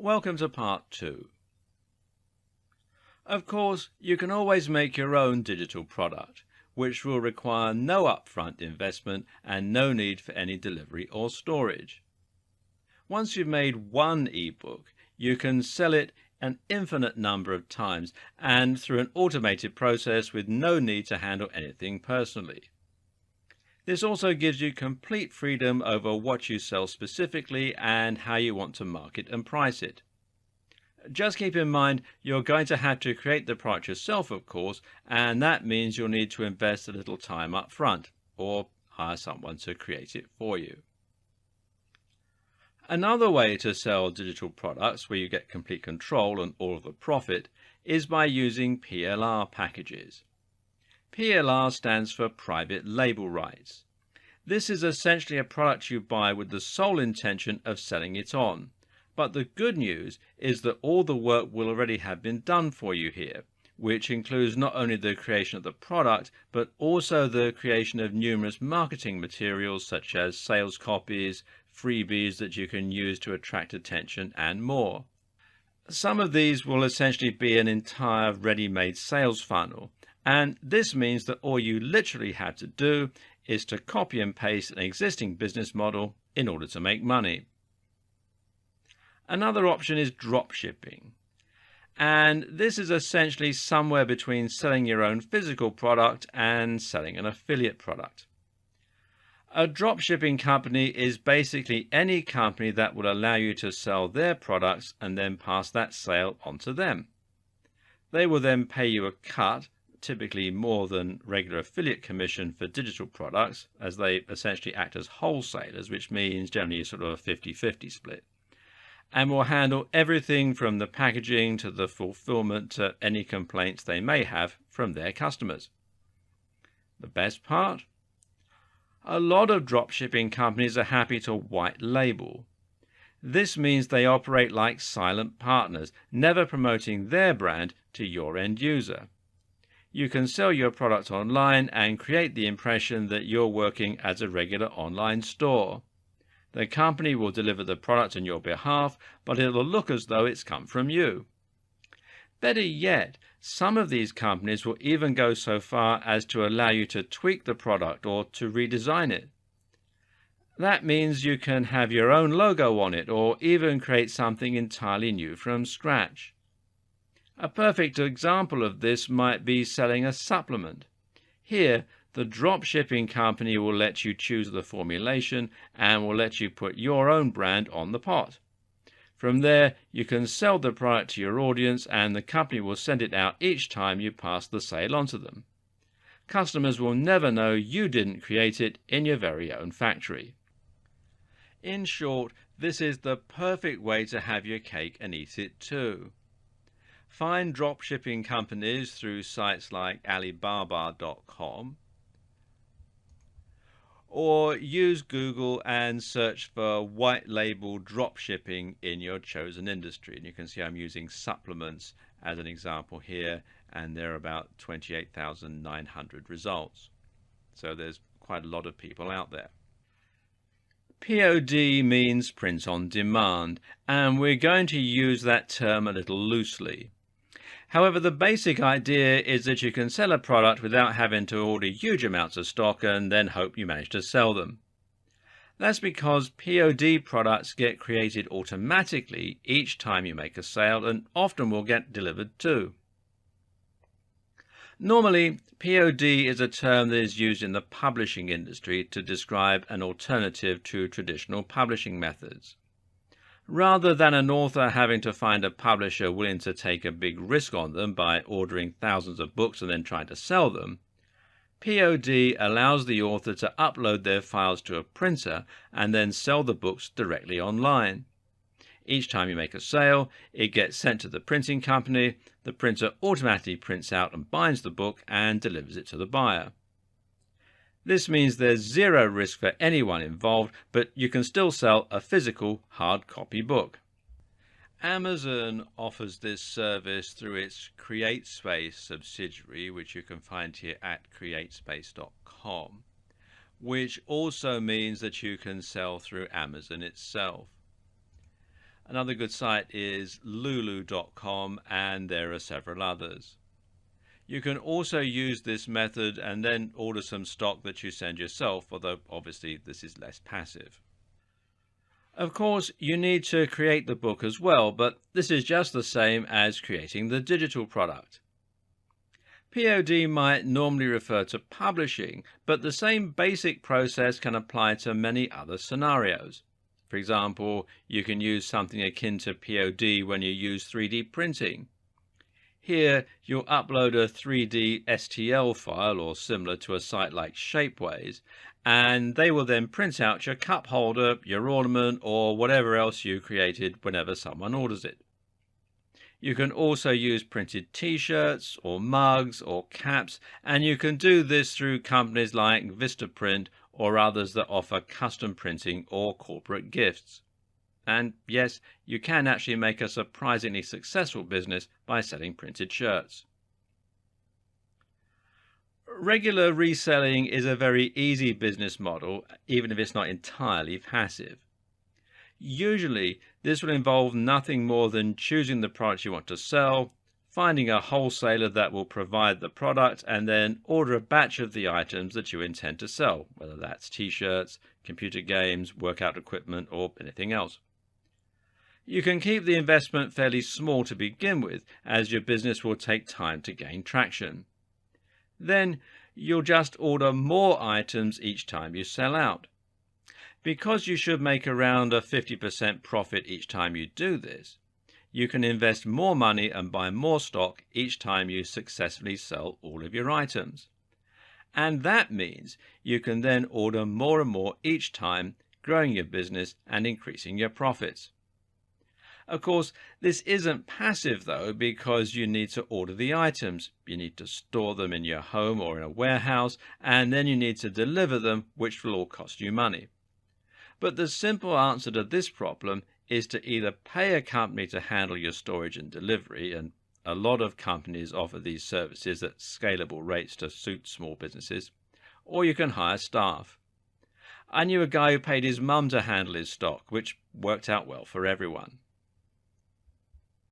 Welcome to part 2. Of course, you can always make your own digital product, which will require no upfront investment and no need for any delivery or storage. Once you've made one ebook, you can sell it an infinite number of times and through an automated process with no need to handle anything personally. This also gives you complete freedom over what you sell specifically and how you want to market and price it. Just keep in mind you're going to have to create the product yourself, of course, and that means you'll need to invest a little time up front or hire someone to create it for you. Another way to sell digital products where you get complete control and all of the profit is by using PLR packages. PLR stands for private label rights. This is essentially a product you buy with the sole intention of selling it on. But the good news is that all the work will already have been done for you here, which includes not only the creation of the product, but also the creation of numerous marketing materials such as sales copies, freebies that you can use to attract attention, and more. Some of these will essentially be an entire ready-made sales funnel, and this means that all you literally have to do is to copy and paste an existing business model in order to make money. Another option is drop shipping, and this is essentially somewhere between selling your own physical product and selling an affiliate product. A drop shipping company is basically any company that will allow you to sell their products and then pass that sale on to them. They will then pay you a cut, typically more than regular affiliate commission for digital products, as they essentially act as wholesalers, which means generally sort of a 50-50 split, and will handle everything from the packaging to the fulfillment to any complaints they may have from their customers. The best part? A lot of dropshipping companies are happy to white label. This means they operate like silent partners, never promoting their brand to your end user. You can sell your product online and create the impression that you're working as a regular online store. The company will deliver the product on your behalf, but it'll look as though it's come from you. Better yet, some of these companies will even go so far as to allow you to tweak the product or to redesign it. That means you can have your own logo on it or even create something entirely new from scratch. A perfect example of this might be selling a supplement. Here, the drop shipping company will let you choose the formulation and will let you put your own brand on the pot. From there, you can sell the product to your audience and the company will send it out each time you pass the sale on to them. Customers will never know you didn't create it in your very own factory. In short, this is the perfect way to have your cake and eat it too. Find drop shipping companies through sites like Alibaba.com, or use Google and search for white label drop shipping in your chosen industry. And you can see I'm using supplements as an example here, and there are about 28,900 results. So there's quite a lot of people out there. POD means print on demand, and we're going to use that term a little loosely. However, the basic idea is that you can sell a product without having to order huge amounts of stock and then hope you manage to sell them. That's because POD products get created automatically each time you make a sale and often will get delivered too. Normally, POD is a term that is used in the publishing industry to describe an alternative to traditional publishing methods. Rather than an author having to find a publisher willing to take a big risk on them by ordering thousands of books and then trying to sell them, POD allows the author to upload their files to a printer and then sell the books directly online. Each time you make a sale, it gets sent to the printing company, the printer automatically prints out and binds the book and delivers it to the buyer. This means there's zero risk for anyone involved, but you can still sell a physical hard copy book. Amazon offers this service through its CreateSpace subsidiary, which you can find here at createspace.com, which also means that you can sell through Amazon itself. Another good site is lulu.com, and there are several others. You can also use this method and then order some stock that you send yourself, although obviously this is less passive. Of course, you need to create the book as well, but this is just the same as creating the digital product. POD might normally refer to publishing, but the same basic process can apply to many other scenarios. For example, you can use something akin to POD when you use 3D printing. Here, you'll upload a 3D STL file or similar to a site like Shapeways, and they will then print out your cup holder, your ornament, or whatever else you created whenever someone orders it. You can also use printed t-shirts or mugs or caps, and you can do this through companies like Vistaprint or others that offer custom printing or corporate gifts. And yes, you can actually make a surprisingly successful business by selling printed shirts. Regular reselling is a very easy business model, even if it's not entirely passive. Usually, this will involve nothing more than choosing the product you want to sell, finding a wholesaler that will provide the product, and then order a batch of the items that you intend to sell, whether that's t-shirts, computer games, workout equipment, or anything else. You can keep the investment fairly small to begin with, as your business will take time to gain traction. Then you'll just order more items each time you sell out. Because you should make around a 50% profit each time you do this, you can invest more money and buy more stock each time you successfully sell all of your items. And that means you can then order more and more each time, growing your business and increasing your profits. Of course, this isn't passive though, because you need to order the items. You need to store them in your home or in a warehouse, and then you need to deliver them, which will all cost you money. But the simple answer to this problem is to either pay a company to handle your storage and delivery, and a lot of companies offer these services at scalable rates to suit small businesses, or you can hire staff. I knew a guy who paid his mum to handle his stock, which worked out well for everyone.